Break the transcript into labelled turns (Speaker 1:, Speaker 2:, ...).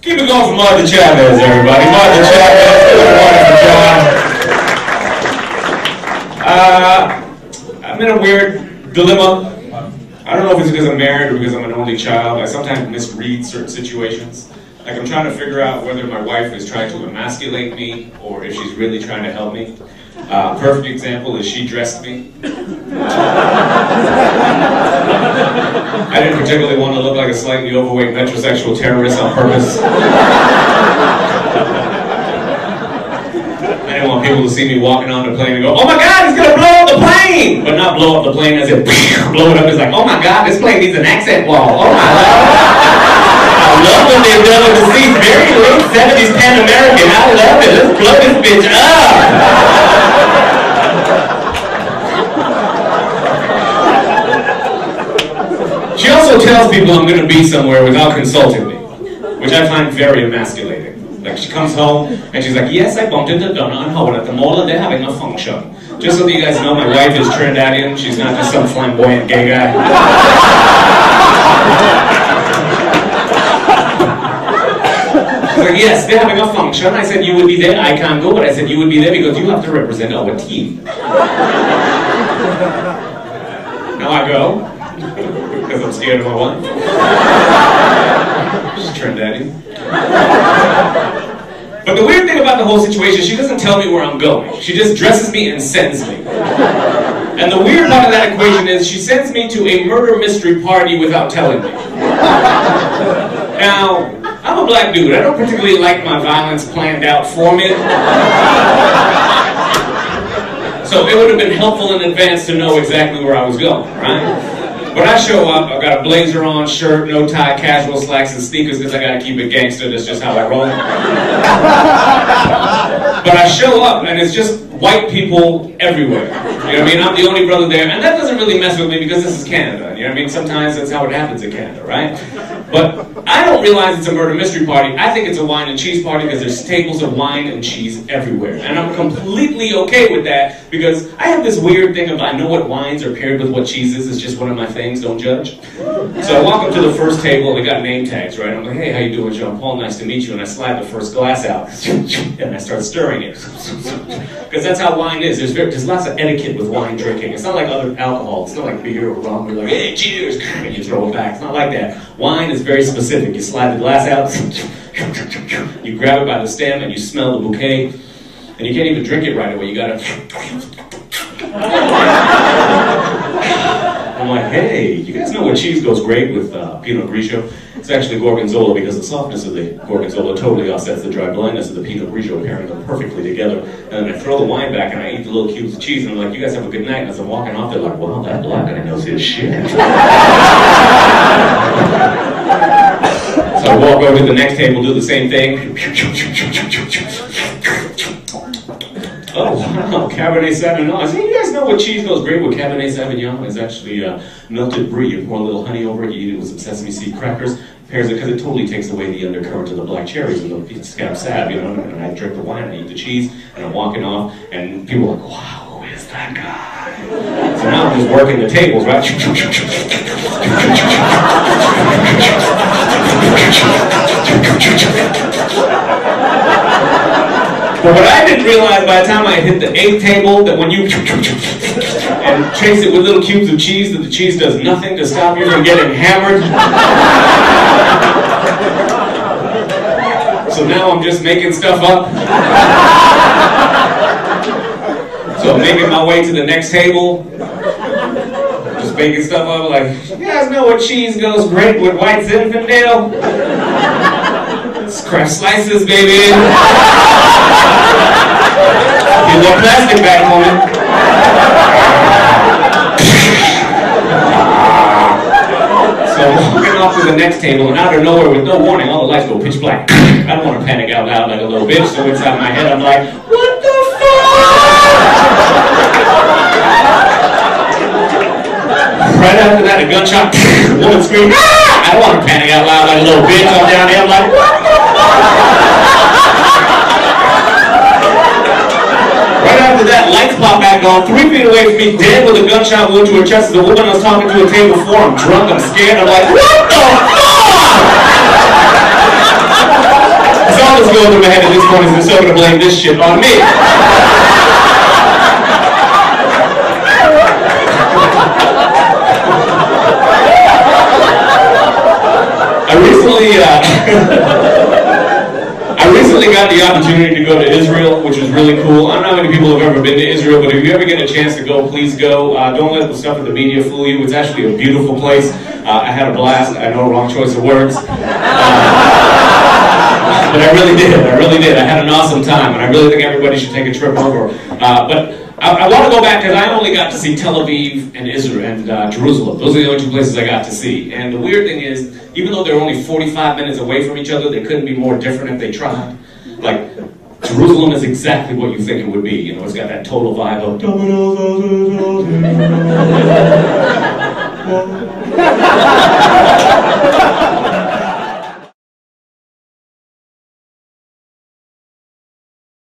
Speaker 1: Keep it going for Martha Chavez, everybody. Martha Chavez, good morning, I'm in a weird dilemma. I don't know if it's because I'm married or because I'm an only child. I sometimes misread certain situations. Like I'm trying to figure out whether my wife is trying to emasculate me or if she's really trying to help me. Perfect example is she dressed me. I didn't particularly want to look like a slightly overweight metrosexual terrorist on purpose. I didn't want people to see me walking on the plane and go, "Oh my God, he's gonna blow up the plane!" But not blow up the plane as it blow it up. It's like, "Oh my God, this plane needs an accent wall." Oh my God. I love what they've done with the seats. Very late 70s Pan American. I love it. Let's blow this bitch up. She also tells people I'm going to be somewhere without consulting me, which I find very emasculating. Like she comes home and she's like, "Yes, I bumped into Donna and Howard at the mall and they're having a function." Just so that you guys know, my wife is Trinidadian. She's not just some flamboyant gay guy. She's like, "Yes, they're having a function." I said, "You would be there." "I can't go," but I said, "You would be there because you have to represent our team." Now I go. Because I'm scared of my wife. She's Trinidadian. But the weird thing about the whole situation, she doesn't tell me where I'm going. She just dresses me and sends me. And the weird part of that equation is she sends me to a murder mystery party without telling me. Now, I'm a black dude. I don't particularly like my violence planned out for me. So it would have been helpful in advance to know exactly where I was going, right? When I show up, I've got a blazer on, shirt, no tie, casual slacks, and sneakers because I gotta keep it gangster. That's just how I roll. But I show up, and it's just white people everywhere. You know what I mean? I'm the only brother there, and that doesn't really mess with me because this is Canada. You know what I mean? Sometimes that's how it happens in Canada, right? But I don't realize it's a murder mystery party. I think it's a wine and cheese party because there's tables of wine and cheese everywhere. And I'm completely okay with that because I have this weird thing of I know what wines are paired with what cheeses. It's just one of my things, don't judge. So I walk up to the first table and they got name tags, right? I'm like, "Hey, how you doing, Jean-Paul? Nice to meet you." And I slide the first glass out and I start stirring it. Because that's how wine is. There's lots of etiquette with wine drinking. It's not like other alcohol. It's not like beer or rum. We're like, "Hey, cheers," and you throw it back. It's not like that. Wine is very specific. You slide the glass out, you grab it by the stem, and you smell the bouquet, and you can't even drink it right away. You gotta. I'm like, "Hey, you guys know what cheese goes great with Pinot Grigio? It's actually Gorgonzola because the softness of the Gorgonzola totally offsets the dry blindness of the Pinot Grigio, pairing them perfectly together." And then I throw the wine back and I eat the little cubes of cheese, and I'm like, "You guys have a good night." And as I'm walking off, they're like, "Wow, that black guy knows his shit." So I walk over to the next table, do the same thing. Oh, wow, Cabernet Sauvignon. I said, "You guys know what cheese goes great with Cabernet Sauvignon? It's actually melted brie. You pour a little honey over it, you eat it with some sesame seed crackers, pairs it, because it totally takes away the undercurrent of the black cherries and the scab salve, you know." And I drink the wine, and I eat the cheese, and I'm walking off, and people are like, "Wow, who is that guy?" So now I'm just working the tables, right? But what I didn't realize by the time I hit the 8th table, that when you and chase it with little cubes of cheese, that the cheese does nothing to stop you from getting hammered. So now I'm just making stuff up. So I'm making my way to the next table. Just making stuff up like, "You guys know what cheese goes great with white Zinfandel? It's Kraft slices, baby." Get a little plastic back on it. So I'm walking off to the next table, and out of nowhere, with no warning, all the lights go pitch black. I don't want to panic out loud like a little bitch, so inside my head I'm like, "What the fuck?" Right after that, a gunshot, a woman screamed, "Ah!" I don't want to panic out loud like a little bitch. I'm down there, I'm like, "What the fuck?" Right after that, lights pop back on, 3 feet away from me, dead with a gunshot wound to her chest. The woman I was talking to a table before. I'm drunk, I'm scared, I'm like, "What the fuck?" that's going through my head at this point is they're still gonna blame this shit on me. I recently got the opportunity to go to Israel, which was really cool. I don't know how many people have ever been to Israel, but if you ever get a chance to go, please go. Don't let the stuff in the media fool you. It's actually a beautiful place. I had a blast. I know, wrong choice of words. But I really did. I had an awesome time, and I really think everybody should take a trip over. But I want to go back because I only got to see Tel Aviv and Israel and Jerusalem. Those are the only two places I got to see. And the weird thing is, even though they're only 45 minutes away from each other, they couldn't be more different if they tried. Like, Jerusalem is exactly what you think it would be. You know, it's got that total vibe of